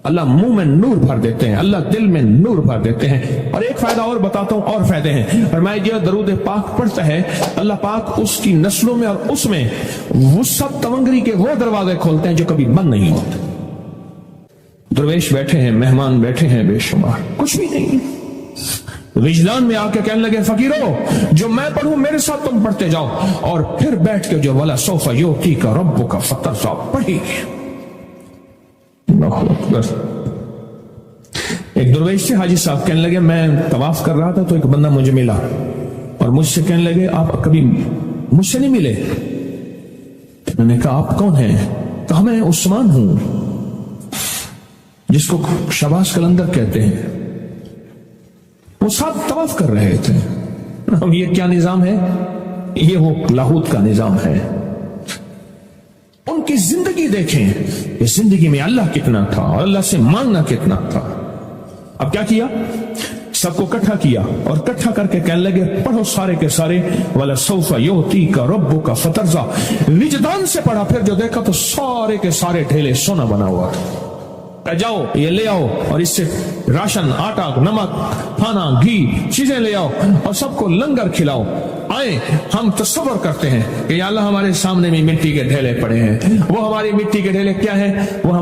اللہ منہ میں نور بھر دیتے ہیں، اللہ دل میں نور بھر دیتے ہیں۔ اور ایک فائدہ اور بتاتا ہوں، اور فائدے ہیں۔ فرمایا جو درود پاک پڑھتا ہے اللہ پاک اس کی نسلوں میں اور اس میں وسعت تونگری کے وہ دروازے کھولتے ہیں جو کبھی بند نہیں ہوتے۔ درویش بیٹھے ہیں، مہمان بیٹھے ہیں بے شمار، کچھ بھی نہیں، وجدان میں آ کے کہنے لگے فقیرو جو میں پڑھوں میرے ساتھ تم پڑھتے جاؤ، اور پھر بیٹھ کے جو وَلَا سَوْفَ يُعْطِيكَ رَبُّكَ فَتَرْضَىٰ پڑھی۔ اللہ اکبر۔ ایک درویش سے حاجی صاحب کہنے لگے میں طواف کر رہا تھا تو ایک بندہ مجھے ملا اور مجھ سے کہنے لگے آپ کبھی مجھ سے نہیں ملے؟ میں نے کہا آپ کون ہیں؟ کہا میں عثمان ہوں جس کو شباز قلندر کہتے ہیں۔ وہ ساتھ طواف کر رہے تھے۔ یہ کیا نظام ہے؟ یہ وہ لاہوت کا نظام ہے۔ ان کی زندگی دیکھیں کہ زندگی میں اللہ کتنا تھا اور اللہ سے مانگنا کتنا تھا۔ اب کیا کیا؟ سب کو اکٹھا کیا اور اکٹھا کر کے کہنے لگے پڑھو سارے کے سارے وَلَسَوْفَ يُعْطِيكَ رَبُّكَ فَتَرْضَىٰ۔ وجدان سے پڑھا، پھر جو دیکھا تو سارے کے سارے ڈھیلے سونا بنا ہوا تھا۔ جاؤ یہ لے آؤ اور اس سے راشن، آٹا، نمک، کھانا، گھی چیزیں لے آؤ اور سب کو لنگر کھلاؤ۔ آئیں ہم تصور کرتے ہیں کہ یا اللہ ہمارے سامنے میں مٹی کے ڈھیلے پڑے ہیں، وہ ہماری مٹی کے ڈھیلے کیا ہیں؟ وہ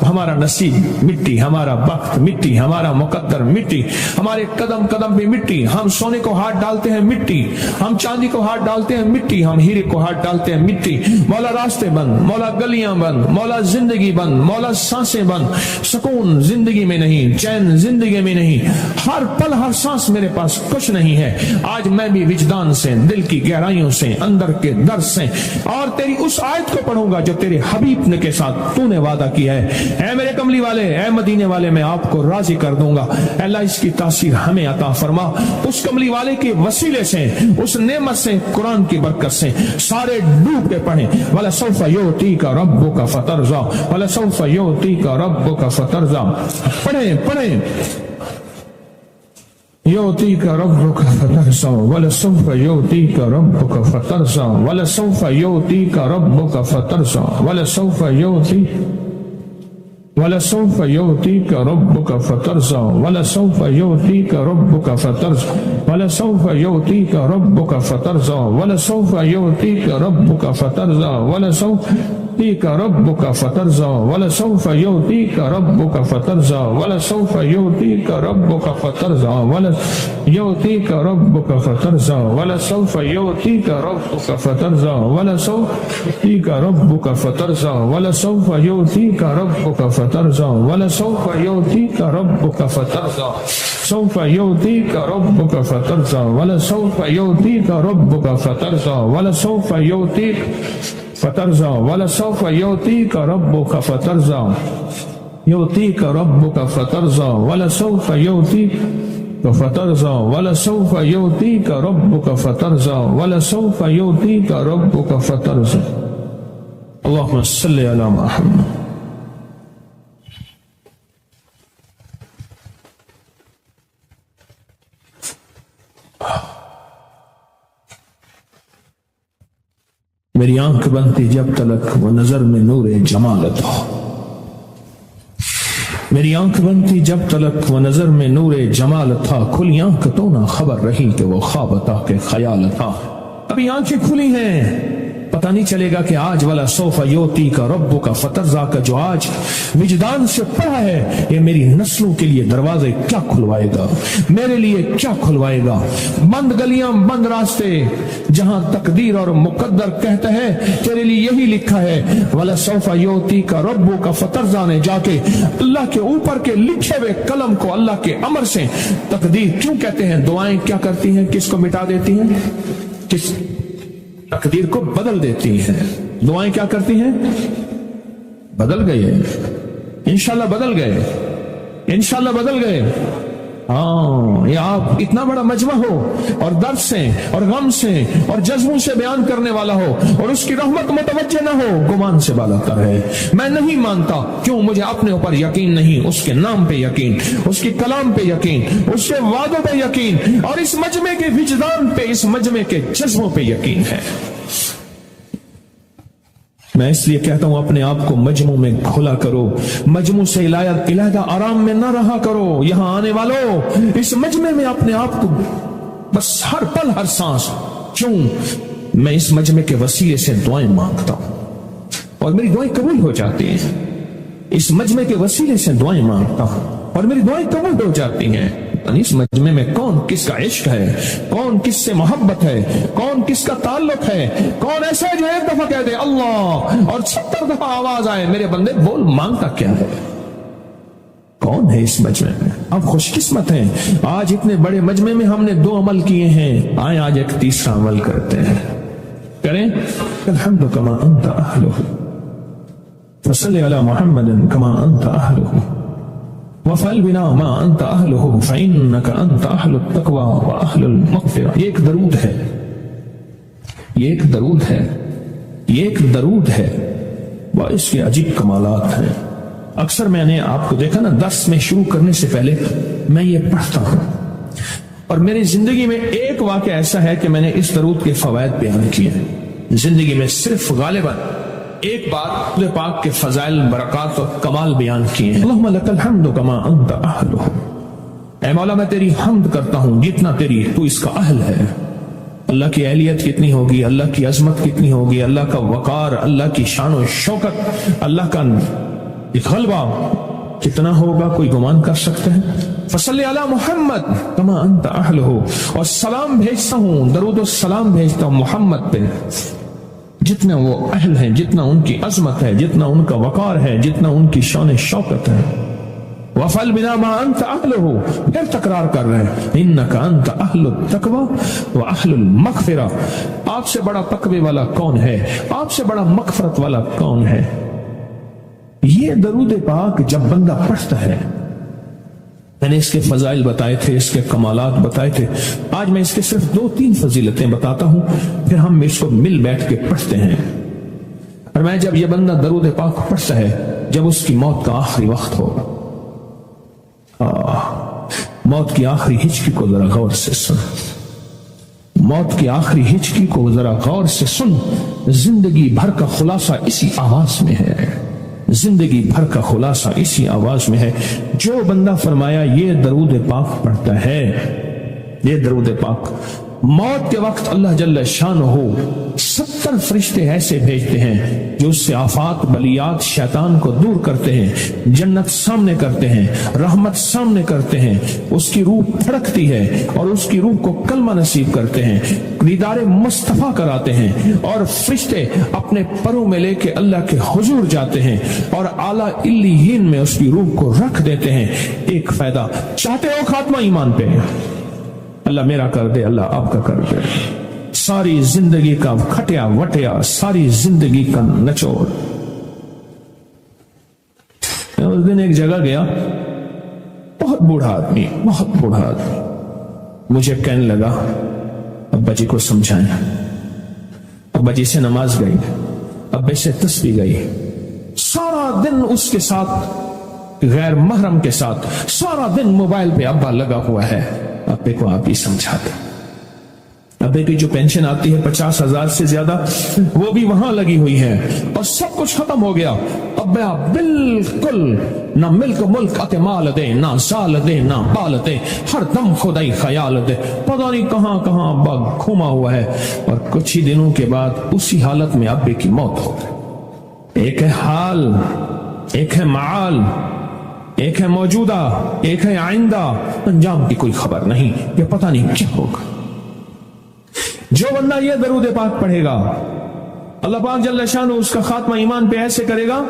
ہمارا نصیب مٹی، ہمارا وقت مٹی، ہمارا مقدر مٹی، ہمارے قدم قدم پہ مٹی۔ ہم سونے کو ہاتھ ڈالتے ہیں مٹی، ہم چاندی کو ہاتھ ڈالتے ہیں مٹی، ہم ہیرے کو ہاتھ ڈالتے ہیں مٹی۔ مولا راستے بند، مولا گلیاں بند، مولا زندگی بند، مولا سانسیں بند، سکون زندگی میں نہیں، چین زندگی میں نہیں، ہر پل ہر سانس میرے پاس کچھ نہیں ہے۔ آج میں بھی وجدان سے، دل کی گہرائیوں سے، اندر کے درد سے اور تیری اس آیت کو پڑھوں گا جو تیرے حبیب نے کے ساتھ تو نے وعدہ کیا ہے۔ اے میرے کملی والے، اے مدینے والے، میں آپ کو راضی کر دوں گا۔ اے اللہ اس کی تاثیر ہمیں عطا فرما، اس کملی والے کے وسیلے سے، اس نعمت سے، قرآن کی برکت سے سارے ڈوب کے پڑھیں۔ وَلَسَوْفَ يُعْطِيكَ رَبُّكَ فَتَرْضَىٰ، وَلَسَوْفَ يُعْطِيكَ رَبُّكَ فَتَرْضَىٰ۔ پڑھیں يُعْطِيكَ رَبُّكَ فَتَرْضَىٰ، وَلَسَوْفَ يُعْطِيكَ رَبُّكَ فَتَرْضَىٰ، وَلَسَوْفَ يُعْطِيكَ رَبُّكَ فَتَرْضَىٰ، وَلَسَوْفَ يُعْطِيكَ رَبُّكَ فَتَرْضَىٰ، وَلَسَوْفَ يُعْطِيكَ رَبُّكَ فَتَرْضَىٰ، وَلَسَوْفَ يُعْطِيكَ رَبُّكَ فَتَرْضَىٰ، وَلَسَوْفَ يُعْطِيكَ رَبُّكَ فَتَرْضَىٰ، وَلَسَوْفَ يُعْطِيكَ رَبُّكَ فَتَرْضَىٰ، وَلَسَوْفَ يُعْطِيكَ رَبُّكَ فَتَرْضَىٰ، وَلَسَوْفَ يُعْطِيكَ رَبُّكَ فَتَرْضَىٰ، يُعْطِيكَ رَبُّكَ فَتَرْضَىٰ، وَلَسَوْفَ يُعْطِيكَ رَبُّكَ فَتَرْضَىٰ، وَلَسَوْفَ يُعْطِيكَ رَبُّكَ فَتَرْضَىٰ، وَلَسَوْفَ يُعْطِيكَ رَبُّكَ فَتَرْضَىٰ، وَلَسَوْفَ يُعْطِيكَ رَبُّكَ فَتَرْضَىٰ، سوف يُعْطِيكَ رَبُّكَ فَتَرْضَىٰ، وَلَسَوْفَ يُعْطِيكَ رَبُّكَ فَتَرْضَىٰ، وَلَسَوْفَ يُعْطِيكَ فَتَرْضَىٰ، وَلَسَوْفَ يُعْطِيكَ رَبُّكَ فَتَرْضَىٰ، يُعْطِيكَ رَبُّكَ فَتَرْضَىٰ، وَلَسَوْفَ يُعْطِيكَ فَتَرْضَىٰ، وَلَسَوْفَ يُعْطِيكَ رَبُّكَ فَتَرْضَىٰ، وَلَسَوْفَ يُعْطِيكَ رَبُّكَ فَتَرْضَىٰ۔ اللهم صل على محمد۔ میری آنکھ بنتی جب تلک وہ نظر میں نور جمال تھا، میری آنکھ بنتی جب تلک وہ نظر میں نور جمال تھا، کھلی آنکھ تو نہ خبر رہی کہ وہ خواب تھا کہ خیال تھا۔ ابھی آنکھیں کھلی ہیں، پتہ نہیں چلے گا کہ آج والا سوف یعطیک ربک فترضیٰ کا جو آج وجدان سے پڑھا ہے یہ میری نسلوں کے لیے دروازے کیا کھلوائے گا، میرے لیے کیا کھلوائے گا۔ بند گلیاں، بند راستے، جہاں تقدیر اور مقدر کہتا ہے تیرے لیے یہی لکھا ہے والا سوف یعطیک ربک فترضیٰ نے جا کے اللہ کے اوپر کے لکھے ہوئے قلم کو اللہ کے امر سے تقدیر کیوں کہتے ہیں؟ دعائیں کیا کرتی ہیں؟ کس کو مٹا دیتی ہیں؟ کس تقدیر کو بدل دیتی ہیں۔ دعائیں کیا کرتی ہیں؟ بدل گئے، انشاءاللہ بدل گئے، انشاءاللہ بدل گئے۔ ہاں، یہ آپ اتنا بڑا مجمع ہو اور درد سے اور غم سے اور جذبوں سے بیان کرنے والا ہو اور اس کی رحمت متوجہ نہ ہو، گمان سے بالا تر ہے۔ میں نہیں مانتا، کیوں؟ مجھے اپنے اوپر یقین نہیں، اس کے نام پہ یقین، اس کی کلام پہ یقین، اس کے وعدوں پہ یقین اور اس مجمع کے وجدان پہ، اس مجمع کے جذبوں پہ یقین ہے۔ میں اس لیے کہتا ہوں اپنے آپ کو مجموع میں کھولا کرو، مجموع سے علیحدہ آرام میں نہ رہا کرو۔ یہاں آنے والوں اس مجمع میں اپنے آپ کو بس ہر پل ہر سانس، کیوں میں اس مجمع کے وسیلے سے دعائیں مانگتا ہوں اور میری دعائیں قبول ہو جاتی ہیں، اس مجمع کے وسیلے سے دعائیں مانگتا ہوں اور میری دعائیں قبول ہو جاتی ہیں۔ اس مجمع میں کون کس کا عشق ہے، کون کس سے محبت ہے، کون کس کا تعلق ہے، کون ایسا ہے جو ایک دفعہ کہہ دے اللہ اور 70 دفعہ آواز آئے میرے بندے بول مانگتا کیا ہے؟ کون ہے اس مجمع میں؟ اب خوش قسمت ہیں، آج اتنے بڑے مجمع میں ہم نے 2 عمل کیے ہیں، آئیں آج ایک تیسرا عمل کرتے ہیں، کریں الحمد کما انت اہلہ فصلی علی محمد کما انت اہلہ وفعل بنا ما انت اہلہ فانک انت اہل التقوی واہل المغفرہ۔ یہ ایک درود ہے، یہ ایک درود ہے، یہ ایک درود ہے، وہ اس کے عجیب کمالات ہیں۔ اکثر میں نے آپ کو دیکھا نا، درس میں شروع کرنے سے پہلے میں یہ پڑھتا ہوں، اور میری زندگی میں ایک واقعہ ایسا ہے کہ میں نے اس درود کے فوائد بیان کیے ہیں۔ زندگی میں صرف غالباً ایک بار خدا پاک کے فضائل، برکات اور کمال بیان کیے ہیں۔ اللہم لک الحمد کما انت اہلہ، اے مولا میں تیری حمد کرتا ہوں جتنا تو اس کا اہل ہے۔ اللہ کی اہلیت کتنی ہوگی، اللہ کی عظمت کتنی ہوگی، اللہ کا وقار، اللہ کی شان و شوکت، اللہ کا غلبہ کتنا ہوگا، کوئی گمان کر سکتے ہیں؟ فصلی علی محمد کما انت اہلہ، اور سلام بھیجتا ہوں، درود و سلام بھیجتا ہوں محمد پہ جتنا وہ اہل ہیں، جتنا ان کی عظمت ہے، جتنا ان کا وقار ہے، جتنا ان کی شان شوکت ہے۔ وفعل بنا ما انت اہلہ، پھر تکرار کر رہے ہیں انک انت اہل التقوی واہل المغفرہ۔ آپ سے بڑا تقوی والا کون ہے، آپ سے بڑا مغفرت والا کون ہے؟ یہ درود پاک جب بندہ پڑھتا ہے، میں نے اس کے فضائل بتائے تھے، اس کے کمالات بتائے تھے، آج میں اس کے صرف 2-3 فضیلتیں بتاتا ہوں، پھر ہم اس کو مل بیٹھ کے پڑھتے ہیں۔ اور میں جب یہ بندہ درود پاک پڑھتا ہے، جب اس کی موت کا آخری وقت ہو، موت کی آخری ہچکی کو ذرا غور سے سن، موت کی آخری ہچکی کو ذرا غور سے سن، زندگی بھر کا خلاصہ اسی آواز میں ہے، زندگی بھر کا خلاصہ اسی آواز میں ہے۔ جو بندہ فرمایا یہ درود پاک پڑھتا ہے، یہ درود پاک موت کے وقت اللہ جل شانہ 70 فرشتے ایسے بھیجتے ہیں جو اس سے آفات، بلیات، شیطان کو دور کرتے ہیں، جنت سامنے کرتے ہیں، رحمت سامنے کرتے ہیں، اس کی روح پھڑکتی ہے اور اس کی روح کو کلمہ نصیب کرتے ہیں، دیدار مصطفیٰ کراتے ہیں، اور فرشتے اپنے پروں میں لے کے اللہ کے حضور جاتے ہیں اور اعلیٰ علیین میں اس کی روح کو رکھ دیتے ہیں۔ ایک فائدہ چاہتے ہو خاتمہ ایمان پہ، اللہ میرا کر دے، اللہ آپ کا کر دے، ساری زندگی کا کھٹیا وٹیا، ساری زندگی کا نچوڑ۔ میں اس دن ایک جگہ گیا، بہت بوڑھا آدمی، بہت بوڑھا آدمی، مجھے کہنے لگا ابا جی کو سمجھائیں۔ ابا جی سے نماز گئی، ابے سے تسبیح گئی، سارا دن اس کے ساتھ، غیر محرم کے ساتھ سارا دن موبائل پہ ابا لگا ہوا ہے۔ ابے کو آپ ہی سمجھاتے، ابے کی جو پینشن آتی ہے 50,000 سے زیادہ، وہ بھی وہاں لگی ہوئی ہے اور سب کچھ ختم ہو گیا۔ ابا بالکل نہ ملک ملک مال دے، نہ سال دے، نہ بال دے، ہر دم خدائی خیال دے، پتہ نہیں کہاں کہاں ابا گھوما ہوا ہے۔ اور کچھ ہی دنوں کے بعد اسی حالت میں ابے کی موت ہو گئی۔ ایک ہے حال، ایک ہے معال، ایک ہے موجودہ، ایک ہے آئندہ، انجام کی کوئی خبر نہیں، یہ پتہ نہیں کیا ہوگا۔ جو بندہ یہ درود پاک پڑھے گا، اللہ پاک جل شانہ اس کا خاتمہ ایمان پہ ایسے کرے گا،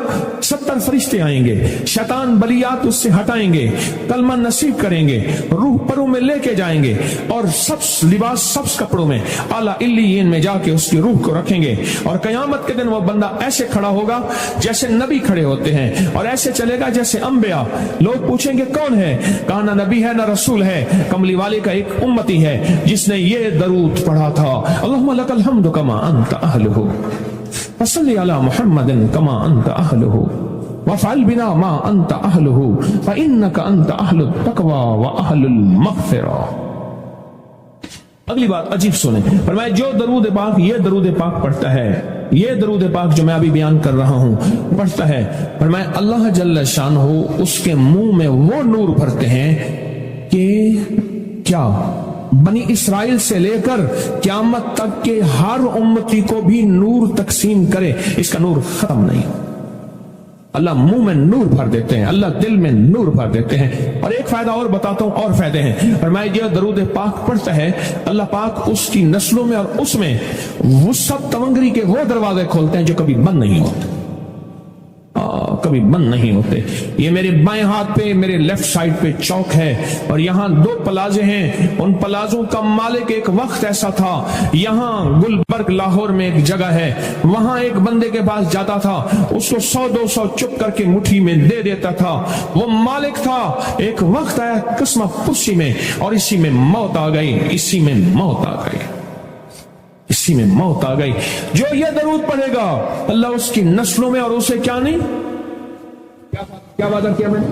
70 فرشتے آئیں گے، شیطان بلیات اس سے ہٹائیں گے، کلمہ نصیب کریں گے، روح پروں میں لے کے جائیں گے، اور سبز لباس، سبز کپڑوں میں اعلیٰ علیین میں جا کے اس کی روح کو رکھیں گے۔ اور قیامت کے دن وہ بندہ ایسے کھڑا ہوگا جیسے نبی کھڑے ہوتے ہیں، اور ایسے چلے گا جیسے انبیاء۔ لوگ پوچھیں گے کون ہے؟ کہا نہ نبی ہے نہ رسول ہے، کملی والے کا ایک امتی ہے جس نے یہ درود پڑھا تھا، اللہم لک الحمد کما انت اہلہ فصلی علی محمد کما انت اہلہ وفعل بنا ما انت اہلہ فانک انت اہل التقوی واہل المغفرہ۔ اگلی بات عجیب سنیں، فرمایا جو درود پاک، یہ درود پاک پڑھتا ہے، یہ درود پاک جو میں ابھی بیان کر رہا ہوں پڑھتا ہے، فرمایا اللہ جل شانہ اس کے منہ میں وہ نور بھرتے ہیں کہ کیا بنی اسرائیل سے لے کر قیامت تک کے ہر امتی کو بھی نور تقسیم کرے، اس کا نور ختم نہیں۔ اللہ منہ میں نور بھر دیتے ہیں، اللہ دل میں نور بھر دیتے ہیں۔ اور ایک فائدہ اور بتاتا ہوں، اور فائدے ہیں۔ فرمایا یہ درود پاک پڑھتا ہے، اللہ پاک اس کی نسلوں میں اور اس میں وسعت تونگری کے وہ دروازے کھولتے ہیں جو کبھی بند نہیں ہوتے، کبھی بند نہیں ہوتے۔ یہ میرے بائیں ہاتھ پہ، میرے لیفٹ سائڈ پہ چوک ہے، اور یہاں 2 پلازے ہیں۔ ان پلازوں کا مالک ایک وقت ایسا تھا، یہاں گلبرگ لاہور میں ایک جگہ ہے، وہاں ایک بندے کے پاس جاتا تھا، اس کو 100-200 چپ کر کے مٹھی میں دے دیتا تھا۔ وہ مالک تھا، ایک وقت آیا قسمہ پرسی میں، اور اسی میں موت آ گئی، اسی میں موت آ گئی، اسی میں موت آ گئی۔ جو یہ درود پڑھے گا اللہ اس کی نسلوں میں اور اسے کیا نہیں، کیا وعدہ کیا میں نے،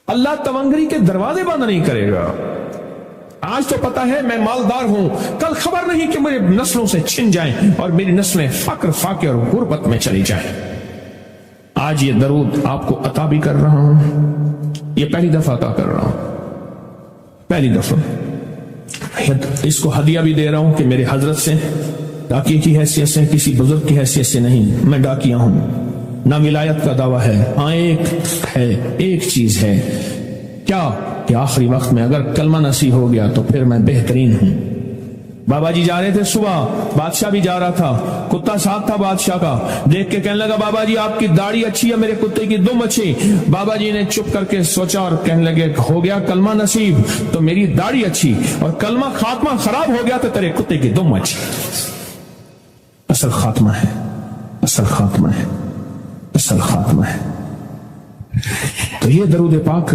اللہ تونگری کے دروازے بند نہیں کرے گا۔ آج تو پتا ہے میں مالدار ہوں، کل خبر نہیں کہ میرے نسلوں سے چھن جائیں اور میری نسلیں فقر فاقے اور غربت میں چلی جائیں۔ آج یہ درود آپ کو عطا بھی کر رہا ہوں، یہ پہلی دفعہ عطا کر رہا ہوں، پہلی دفعہ۔ اس کو ہدیہ بھی دے رہا ہوں کہ میرے حضرت سے، ڈاکیے کی حیثیت سے، کسی بزرگ کی حیثیت سے نہیں، میں ڈاکیہ ہوں، نہ ولایت کا دعویٰ ہے۔ ہاں ایک چیز ہے، کیا کہ آخری وقت میں اگر کلمہ نصیب ہو گیا تو پھر میں بہترین ہوں۔ بابا جی جا رہے تھے صبح، بادشاہ بھی جا رہا تھا، کتا ساتھ تھا بادشاہ کا، دیکھ کے کہنے لگا بابا جی آپ کی داڑھی اچھی ہے، میرے کتے کی دم اچھی۔ بابا جی نے چپ کر کے سوچا اور کہنے لگے ہو گیا کلمہ نصیب تو میری داڑھی اچھی، اور کلمہ خاتمہ خراب ہو گیا تو تیرے کتے کی دم اچھی۔ اصل خاتمہ ہے، اصل خاتمہ ہے، اصل خاتمہ ہے۔ تو یہ درود پاک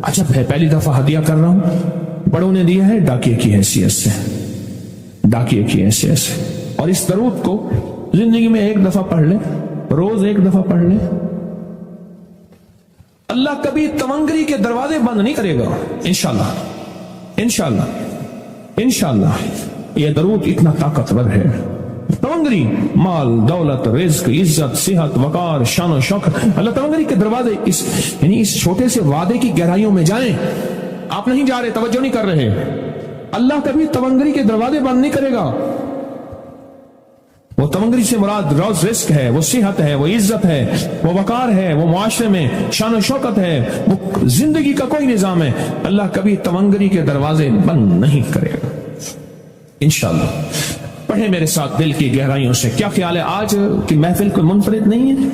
عجب ہے، پہلی دفعہ ہدیہ کر رہا ہوں، بڑوں نے دیا ہے ڈاکیے کی حیثیت سے، ڈاکیے کی حیثیت سے۔ اور اس درود کو زندگی میں ایک دفعہ پڑھ لیں، روز ایک دفعہ پڑھ لیں، اللہ کبھی تونگری کے دروازے بند نہیں کرے گا، انشاءاللہ انشاءاللہ انشاءاللہ۔ یہ درود اتنا طاقتور ہے۔ تونگری، مال، دولت، رزق، عزت، صحت، وقار، شان و شوکت، اللہ تونگری کے دروازے یعنی اس چھوٹے سے وعدے کی گہرائیوں میں جائیں۔ آپ نہیں جا رہے، توجہ نہیں کر رہے، اللہ کبھی تونگری کے دروازے بند نہیں کرے گا۔ وہ تونگری سے مراد روز رزق ہے، وہ صحت ہے، وہ عزت ہے، وہ وقار ہے، وہ معاشرے میں شان و شوکت ہے، وہ زندگی کا کوئی نظام ہے، اللہ کبھی تونگری کے دروازے بند نہیں کرے گا، انشاءاللہ۔ پڑھیں میرے ساتھ دل کی گہرائیوں سے۔ کیا خیال ہے آج کی محفل کوئی منفرد نہیں ہے؟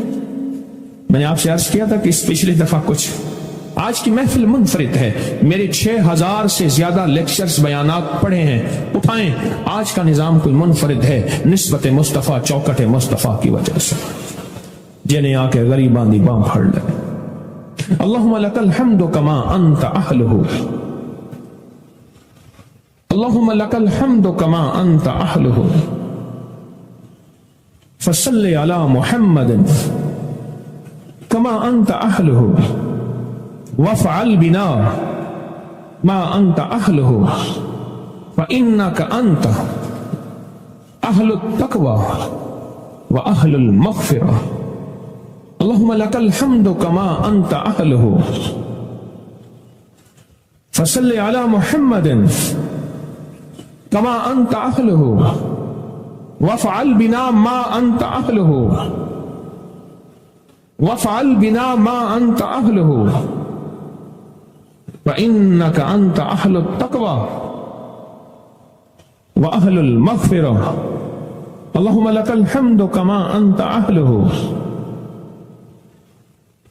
میں نے آپ سے عرض کیا تھا کہ اس پچھلی دفعہ کچھ، آج کی محفل منفرد ہے۔ میرے 6000 سے زیادہ لیکچرز بیانات پڑھے ہیں، اٹھائیں، آج کا نظام کوئی منفرد ہے نسبت مصطفیٰ، چوکٹ مصطفیٰ کی وجہ سے۔ جنہیں آ کے غریباں دی باں پھڑ لے۔ اللہم لک الحمد کما انت اہلہ، اللہم لک الحمد کما انت اہلہ، فصل علی محمد کما انت اہلہ، وافعل بنا ما انت اہلہ، فانک انت اہل التقوی واہل المغفرہ۔ اللہم لک الحمد کما انت اہلہ، فصل علی محمد کما انت اہلہ، وافعل بنا ما انت اہلہ، وافعل بنا ما انت اہلہ، فإنك أنت أهل التقوى وأهل المغفرة۔ اللهم لك الحمد كما أنت أهله،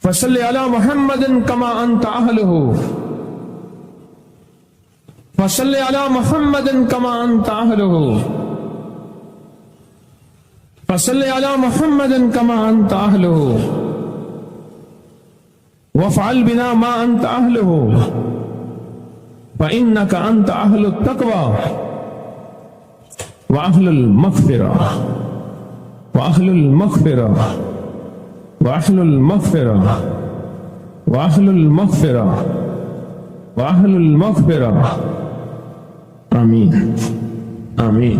فصل على محمد كما أنت أهله، فصل على محمد كما أنت أهله، فصل على محمد كما أنت أهله، وافعل بنا ما أنت أهله، فإنك أنت أهل التقوى وأهل المغفرة، وأهل المغفرة، وأهل المغفرة، وأهل المغفرة، وأهل المغفرة۔ آمین آمین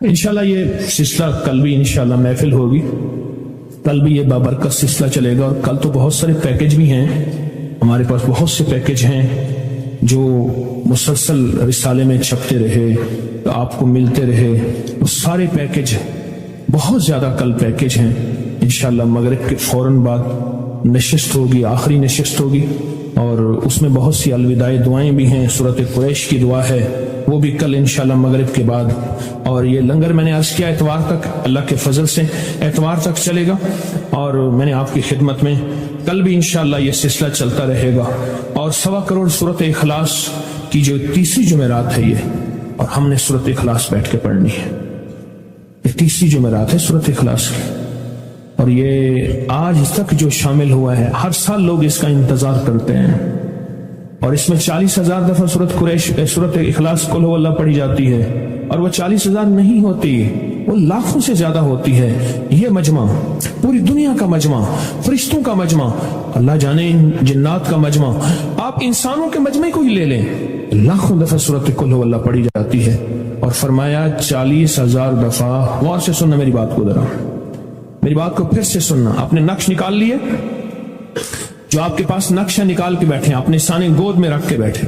انشاءاللہ یہ سلسلہ کل بھی انشاءاللہ محفل ہوگی، کل بھی یہ بابرکت سلسلہ چلے گا، اور کل تو بہت سارے پیکج بھی ہیں ہمارے پاس، بہت سے پیکج ہیں جو مسلسل رسالے میں چھپتے رہے، آپ کو ملتے رہے، وہ سارے پیکج بہت زیادہ کل پیکج ہیں انشاءاللہ۔ مغرب کے فوراً بعد نشست ہوگی، آخری نشست ہوگی، اور اس میں بہت سی الوداعی دعائیں بھی ہیں، سورۃ قریش کی دعا ہے، وہ بھی کل انشاءاللہ مغرب کے بعد۔ اور یہ لنگر میں نے عرض کیا اتوار تک، اللہ کے فضل سے اتوار تک چلے گا، اور میں نے آپ کی خدمت میں کل بھی انشاءاللہ یہ سلسلہ چلتا رہے گا۔ اور 1.25 کروڑ سورۃ اخلاص کی جو تیسری جمعرات ہے یہ، اور ہم نے سورۃ اخلاص بیٹھ کے پڑھنی ہے، یہ تیسری جمعرات ہے سورۃ اخلاص کی، اور یہ آج تک جو شامل ہوا ہے، ہر سال لوگ اس کا انتظار کرتے ہیں، اور اس میں 40,000 دفعہ سورۃ اخلاص قل هو اللہ پڑھی جاتی ہے، اور وہ 40,000 نہیں ہوتی، وہ لاکھوں سے زیادہ ہوتی ہے۔ یہ مجمع پوری دنیا کا مجمع، فرشتوں کا مجمع، اللہ جانے جنات کا مجمع، آپ انسانوں کے مجمع کو ہی لے لیں، لاکھوں دفعہ سورۃ قل هو اللہ پڑھی جاتی ہے، اور فرمایا 40,000 دفعہ۔ غور سے سننا میری بات کو، ذرا میری بات کو پھر سے سننا، آپ نے نقش نکال لیے، جو آپ کے پاس نقشہ نکال کے بیٹھے، اپنے سانے گود میں رکھ کے بیٹھے،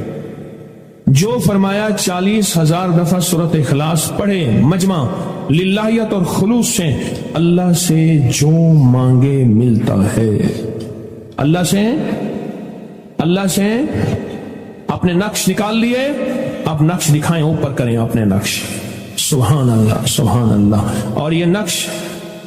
جو فرمایا 40,000 دفعہ سورۃ اخلاص پڑھے مجمع، للہیت اور خلوص سے، اللہ سے جو مانگے ملتا ہے، اللہ سے اپنے نقش نکال لیے، اب نقش دکھائیں، اوپر کریں اپنے نقش، سبحان اللہ سبحان اللہ۔ اور یہ نقش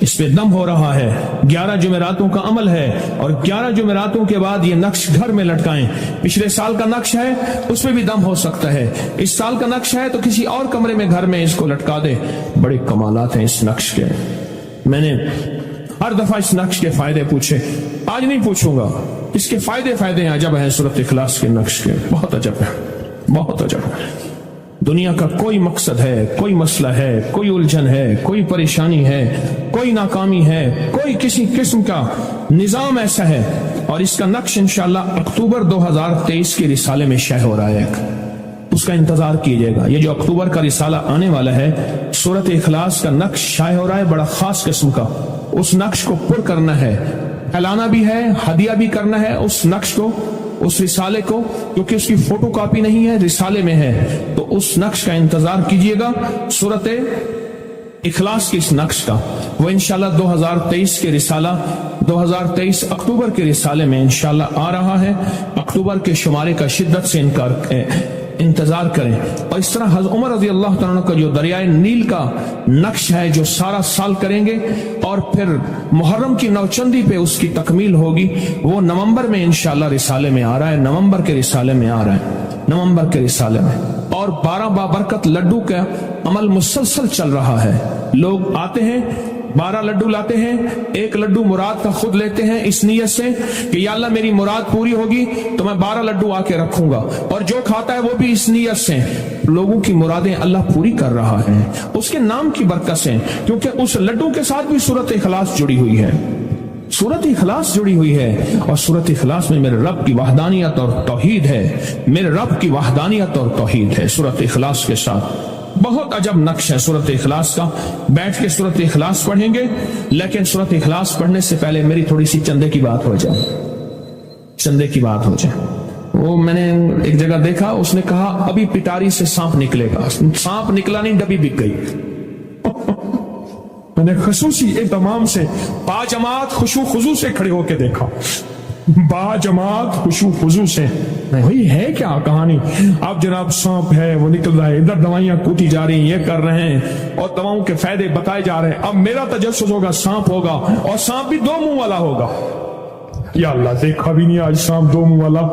اس پہ دم ہو رہا ہے، 11 جمعراتوں کا عمل ہے، اور 11 جمعراتوں کے بعد یہ نقش گھر میں لٹکائیں۔ پچھلے سال کا نقش ہے، اس میں بھی دم ہو سکتا ہے، اس سال کا نقش ہے تو کسی اور کمرے میں گھر میں اس کو لٹکا دے۔ بڑے کمالات ہیں اس نقش کے، میں نے ہر دفعہ اس نقش کے فائدے پوچھے، آج نہیں پوچھوں گا، اس کے فائدے ہیں، عجب ہیں سورۃ اخلاص کے نقش کے، بہت عجب ہے، بہت عجب ہے۔ دنیا کا کوئی مقصد ہے، کوئی مسئلہ ہے، کوئی الجھن ہے، کوئی پریشانی ہے، کوئی ناکامی ہے، کوئی کسی قسم کا نظام ایسا ہے، اور اس کا نقش انشاءاللہ اکتوبر 2023 کے رسالے میں شائع ہو رہا ہے، اس کا انتظار کیجئے گا۔ یہ جو اکتوبر کا رسالہ آنے والا ہے، سورۃ اخلاص کا نقش شائع ہو رہا ہے، بڑا خاص قسم کا، اس نقش کو پر کرنا ہے، پھیلانا بھی ہے، ہدیہ بھی کرنا ہے اس نقش کو، اس رسالے کو، کیونکہ اس کی فوٹو کاپی نہیں ہے، رسالے میں ہے، تو اس نقش کا انتظار کیجئے گا، سورۃ اخلاص کے اس نقش کا، وہ انشاءاللہ 2023 کے رسالہ 2023 اکتوبر کے رسالے میں انشاءاللہ آ رہا ہے۔ اکتوبر کے شمارے کا شدت سے انتظار کریں۔ اور اس طرح حضرت عمر رضی اللہ تعالیٰ عنہ کا جو دریائے نیل کا نقش ہے، جو سارا سال کریں گے، اور پھر محرم کی نوچندی پہ اس کی تکمیل ہوگی، وہ نومبر میں انشاءاللہ رسالے میں آ رہا ہے، نومبر کے رسالے میں آ رہا ہے، نومبر کے رسالے میں۔ اور 12 بابرکت لڈو کا عمل مسلسل چل رہا ہے، لوگ آتے ہیں 12 لڈو لاتے ہیں، ایک لڈو مراد کا خود لیتے ہیں اس نیت سے کہ یا اللہ میری مراد پوری ہوگی تو میں 12 لڈو آ کے رکھوں گا، اور جو کھاتا ہے وہ بھی اس نیت سے، لوگوں کی مرادیں اللہ پوری کر رہا ہے اس کے نام کی برکت سے، کیونکہ اس لڈو کے ساتھ بھی سورۃ اخلاص جڑی ہوئی ہے، سورۃ اخلاص جڑی ہوئی ہے، اور سورۃ اخلاص میں میرے رب کی وحدانیت اور توحید ہے، میرے رب کی وحدانیت اور توحید ہے سورۃ اخلاص کے ساتھ۔ بہت عجب نقش ہے سورۃ اخلاص کا، بیٹھ کے سورۃ اخلاص پڑھیں گے، لیکن سورۃ اخلاص پڑھنے سے پہلے میری تھوڑی سی چندے کی بات ہو جائے، چندے کی بات ہو جائے۔ وہ میں نے ایک جگہ دیکھا، اس نے کہا ابھی پٹاری سے سانپ نکلے گا، سانپ نکلا نہیں، ڈبی بک گئی۔ میں نے خصوصی اہتمام سے باجماعت خشوع خضوع سے کھڑے ہو کے دیکھا، باجماعت خشوع خضوع سے، وہی ہے کیا کہانی؟ اب جناب سانپ ہے، وہ نکل رہا ہے، ادھر دوائیاں کوٹی جا رہی ہیں، یہ کر رہے ہیں، اور دواؤں کے فائدے بتائے جا رہے ہیں۔ اب میرا تجسس ہوگا سانپ ہوگا، اور سانپ بھی 2 منہ والا ہوگا۔ یا اللہ، دیکھا بھی نہیں آج سانپ 2 منہ والا،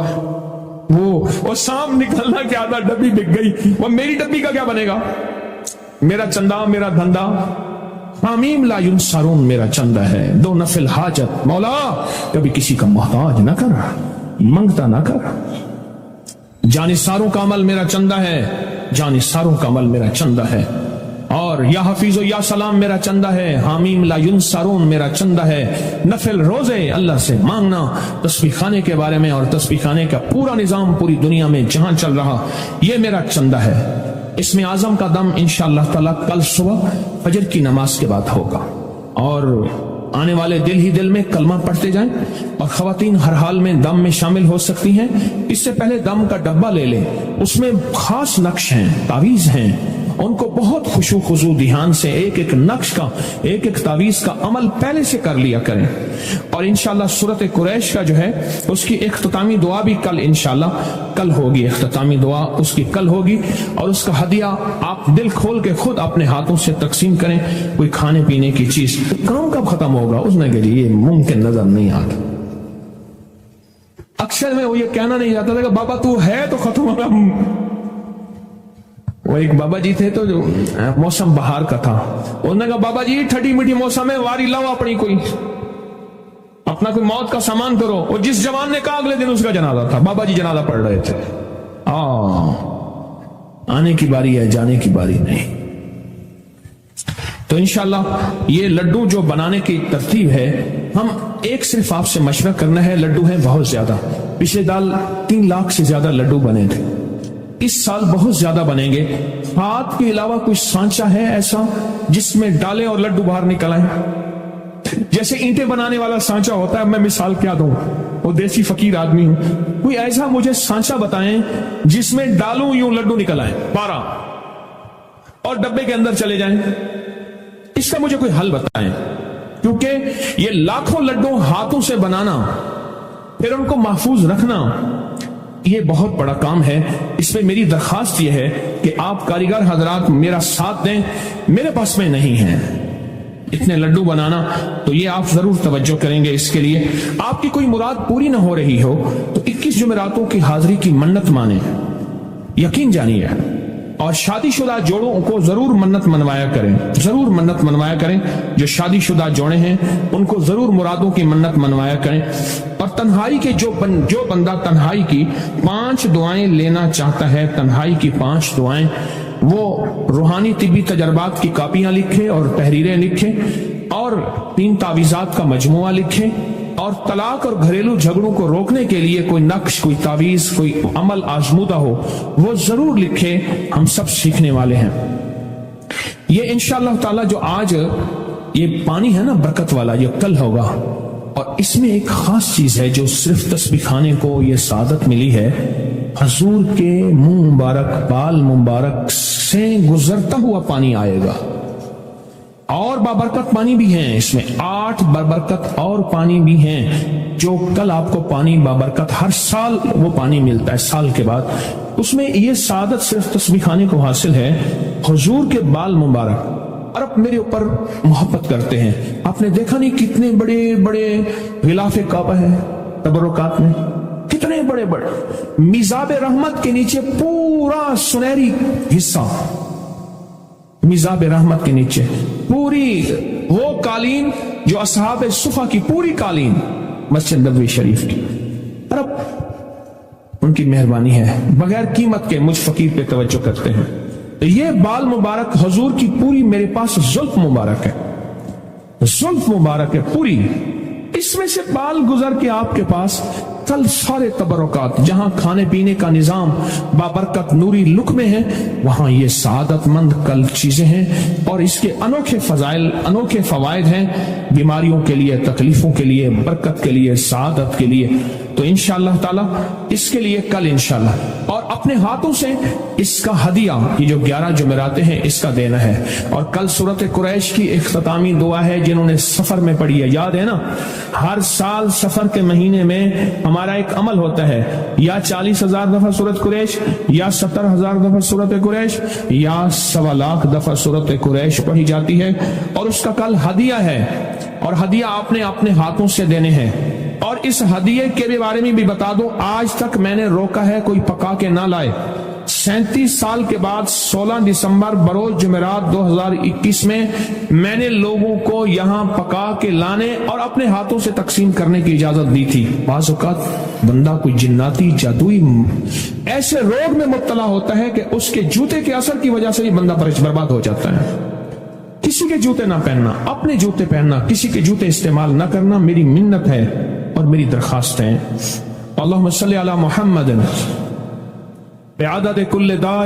وہ سانپ نکلنا کیا تھا، ڈبی بک گئی، وہ میری ڈبی کا کیا بنے گا؟ میرا چندہ، میرا دھندا، حامیم لا ینصرون میرا چندہ ہے، دو نفل حاجت، مولا کبھی کسی کا محتاج نہ کر، منگتا نہ کر، جانثاروں کا عمل میرا چندہ ہے، جانثاروں کا عمل میرا چندہ ہے، اور یا حفیظ و یا سلام میرا چندہ ہے، حامیم لا ینصرون میرا چندہ ہے، نفل روزے اللہ سے مانگنا، تسبیح خانے کے بارے میں اور تسبیح خانے کا پورا نظام پوری دنیا میں جہاں چل رہا، یہ میرا چندہ ہے۔ اسم اعظم کا دم انشاءاللہ تعالی کل صبح فجر کی نماز کے بعد ہوگا، اور آنے والے دل ہی دل میں کلمہ پڑھتے جائیں، اور خواتین ہر حال میں دم میں شامل ہو سکتی ہیں۔ اس سے پہلے دم کا ڈبہ لے لیں، اس میں خاص نقش ہیں، تعویذ ہیں، ان کو بہت خشوع خضوع دھیان سے ایک ایک نقش کا، ایک ایک تعویذ کا عمل پہلے سے کر لیا کریں۔ اور انشاءاللہ سورۃ قریش کا جو ہے اس کی اختتامی دعا بھی کل انشاءاللہ کل ہوگی، اختتامی دعا اس کی کل ہوگی، اور اس کا ہدیہ آپ دل کھول کے خود اپنے ہاتھوں سے تقسیم کریں۔ کوئی کھانے پینے کی چیز، کام کب ختم ہوگا اس نے کہ یہ ممکن نظر نہیں آتا۔ اکثر میں وہ یہ کہنا نہیں چاہتا تھا کہ بابا تو ہے تو ختم ہوگا۔ وہ ایک بابا جی تھے تو جو موسم بہار کا تھا، انہوں نے کہا بابا جی ٹھنڈی میٹھی موسم ہے، واری لاؤ اپنی کوئی اپنا کوئی موت کا سامان کرو۔ اور جس جوان نے کہا اگلے دن اس کا جنازہ تھا، بابا جی جنازہ پڑھ رہے تھے۔ آنے کی باری ہے، جانے کی باری نہیں۔ تو انشاءاللہ یہ لڈو جو بنانے کی ترتیب ہے، ہم ایک صرف آپ سے مشورہ کرنا ہے، لڈو ہیں بہت زیادہ، پچھلے سال 3 لاکھ سے زیادہ لڈو بنے تھے، اس سال بہت زیادہ بنیں گے۔ ہاتھ کے علاوہ کوئی سانچہ ہے ایسا جس میں ڈالیں اور لڈو باہر نکل آئیں؟ جیسے اینٹیں بنانے والا سانچہ ہوتا ہے، میں مثال کیا دوں، وہ دیسی فقیر آدمی ہوں، کوئی ایسا مجھے سانچہ بتائیں جس میں ڈالوں یوں لڈو نکل آئیں 12 اور ڈبے کے اندر چلے جائیں۔ اس کا مجھے کوئی حل بتائیں، کیونکہ یہ لاکھوں لڈو ہاتھوں سے بنانا پھر ان کو محفوظ رکھنا یہ بہت بڑا کام ہے۔ اس میں میری درخواست یہ ہے کہ آپ کاریگر حضرات میرا ساتھ دیں، میرے پاس میں نہیں ہیں اتنے لڈو بنانا، تو یہ آپ ضرور توجہ کریں گے۔ اس کے لیے آپ کی کوئی مراد پوری نہ ہو رہی ہو تو 21 جمعراتوں کی حاضری کی منت مانیں، یقین جانیے، اور شادی شدہ جوڑوں کو ضرور منت منوایا کریں، ضرور منت منوایا کریں۔ جو شادی شدہ جوڑے ہیں ان کو ضرور مرادوں کی منت منوایا کریں۔ اور تنہائی کے جو بندہ تنہائی کی 5 دعائیں لینا چاہتا ہے، تنہائی کی 5 دعائیں، وہ روحانی طبی تجربات کی کاپیاں لکھے اور تحریریں لکھے، اور 3 تعویذات کا مجموعہ لکھے، اور طلاق اور گھریلو جھگڑوں کو روکنے کے لیے کوئی نقش، کوئی تعویذ، کوئی عمل آزمودہ ہو وہ ضرور لکھے، ہم سب سیکھنے والے ہیں۔ یہ انشاءاللہ تعالی جو آج یہ پانی ہے نا برکت والا، یہ کل ہوگا، اور اس میں ایک خاص چیز ہے جو صرف تسبیح خانے کو یہ سعادت ملی ہے، حضور کے منہ مبارک، بال مبارک سے گزرتا ہوا پانی آئے گا، اور بابرکت پانی بھی ہیں، اس میں 8 بابرکت اور پانی بھی ہیں، جو کل آپ کو پانی بابرکت ہر سال وہ پانی ملتا ہے سال کے بعد۔ اس میں یہ سعادت صرف تسبیح خانے کو حاصل ہے، حضور کے بال مبارک، اور اب میرے اوپر محبت کرتے ہیں۔ آپ نے دیکھا نہیں کتنے بڑے بڑے غلاف کعبہ ہے تبرکات میں، کتنے بڑے بڑے، میزاب رحمت کے نیچے پورا سنہری حصہ، میزاب رحمت کے نیچے پوری وہ قالین جو اصحاب صفا کی پوری قالین مسجد نبوی شریف کی، اور اب ان کی مہربانی ہے، بغیر قیمت کے مجھ فقیر پہ توجہ کرتے ہیں۔ یہ بال مبارک حضور کی پوری میرے پاس زلف مبارک ہے، زلف مبارک ہے پوری، اس میں سے بال گزر کے آپ کے پاس کل سارے تبرکات، جہاں کھانے پینے کا نظام بابرکت نوری لقمے ہیں، وہاں یہ سعادت مند کل چیزیں ہیں، اور اس کے انوکھے فضائل، انوکھے فوائد ہیں، بیماریوں کے لیے، تکلیفوں کے لیے، برکت کے لیے، سعادت کے لیے۔ تو انشاءاللہ تعالی اس کے لیے کل انشاءاللہ، اور اپنے ہاتھوں سے اس کا ہدیہ، یہ جو 11 جمعرات ہیں اس کا دینا ہے۔ اور کل سورۃ قریش کی اختتامی دعا ہے، جنہوں نے سفر میں پڑھی ہے، یاد ہے نا، ہر سال سفر کے مہینے میں ہمارا ایک عمل ہوتا ہے، یا 40,000 دفعہ سورۃ قریش، یا 70,000 دفعہ سورۃ قریش، یا 1.25 لاکھ دفعہ سورۃ قریش پڑھی جاتی ہے، اور اس کا کل ہدیہ ہے، اور ہدیہ آپ نے اپنے ہاتھوں سے دینے ہیں۔ اور اس ہدیے کے بارے میں بھی بتا دوں، آج تک میں نے روکا ہے کوئی پکا کے نہ لائے۔ 37 سال کے بعد 16 دسمبر بروز جمعرات 2021 میں نے لوگوں کو یہاں پکا کے لانے اور اپنے ہاتھوں سے تقسیم کرنے کی اجازت دی تھی۔ بعض اوقات بندہ کوئی جناتی جادوئی ایسے روگ میں مبتلا ہوتا ہے کہ اس کے جوتے کے اثر کی وجہ سے ہی بندہ برباد ہو جاتا ہے۔ کسی کے جوتے نہ پہننا، اپنے جوتے پہننا، کسی کے جوتے استعمال نہ کرنا میری منت ہے اور میری درخواست ہے۔ اللہم صلی علی محمد بعدد کل داء